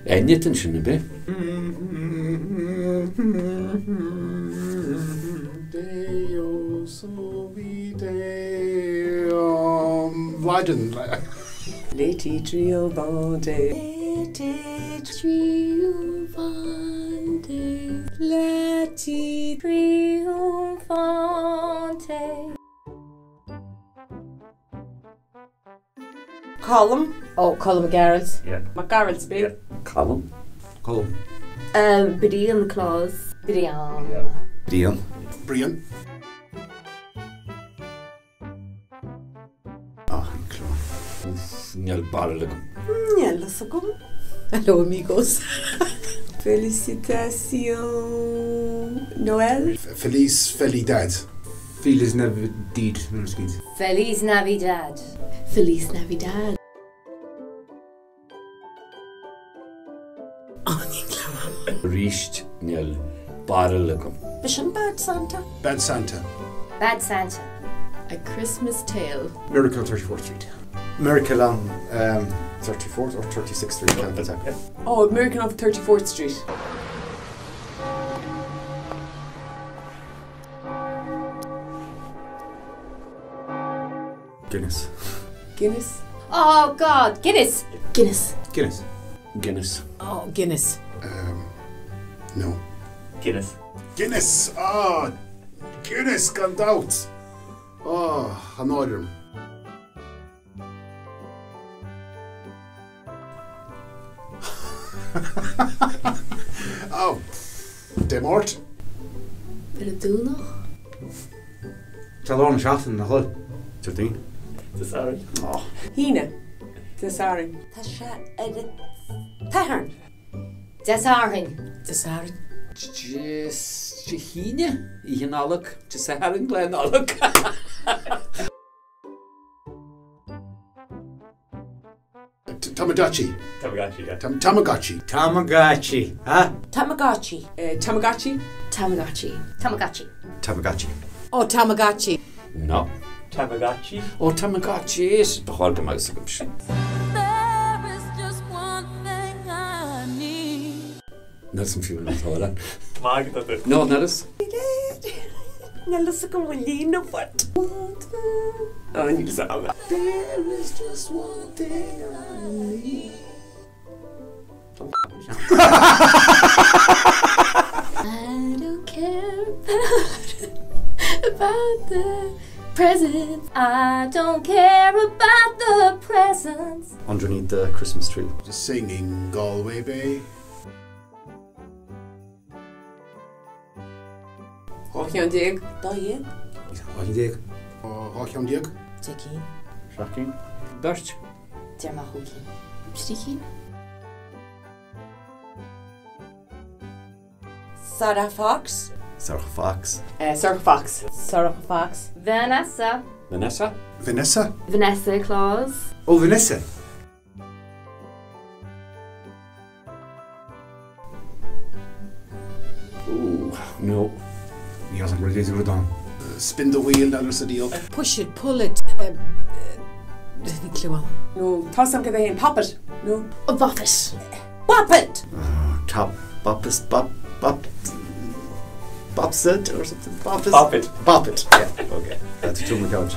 Enniten sinna be. Deo sobi Deum Vladen. Leti triovante. Leti triovante. Leti Triomphante. Column. Oh, Colum Garrels. Yeah. McGarrett's big. Column. Column. Brian Claus. Brian. Brian. Brian. Claro. Nel barlegum. Niellasagum. Hello, amigos. Felicitación. Noel. Feliz Felidad. Feliz Navidad. Feliz Navidad. Feliz Navidad. Richt nel barlegum. Vision Bad Santa. Bad Santa. Bad Santa. A Christmas Tale. Miracle 34th Street. Miracle on 34th or 36th Street, can't tell. Oh, American off 34th Street. Guinness. Guinness. Oh God, Guinness. Guinness. Guinness. Guinness. Oh, Guinness. No. Guinness. Guinness. Guinness gone out. Annoyed him. Demort. Peraduna. Talon shot in the hood. 13. Sorry. Hina. Desarin. Tahern. Desarin. Desarin. Jehine. Ian Alec. Jesarin Glen Alec. Tamagotchi. Tamagotchi, yeah. Tamagotchi. Tamagotchi. Huh? Tamagotchi. Tamagotchi. Tamagotchi. Tamagotchi. Tamagotchi. Oh, Tamagotchi. No. Tamagotchi. Oh, Tamagotchi is the whole mouse. There is just one thing I need. That's some few minutes all that. Tamagotchi. No, not us. Niellasagum Willina what? Oh, I need to song. There is just one thing I need. I don't care about the presents. I don't care about the presents. Underneath the Christmas tree. Just singing Galway Bay. Hochian Dig. Diane. Hochig. Hochian Diag. Jackie. Shocking. Birch. Dermahuki. Sticky. Sarah Fox. Sarah Fox. Sarah Fox. Sarah Fox. Vanessa. Vanessa. Vanessa. Vanessa Claus. Oh, Vanessa. Ooh, no. He hasn't really done. Spin the wheel, that's a deal. Push it, pull it. No, toss some in. Pop it. No. Bop it. Pop it. Top. Bopus. Bopsit or something. Bopus. Bop it. Bop it. Yeah. Okay. That's a two couch.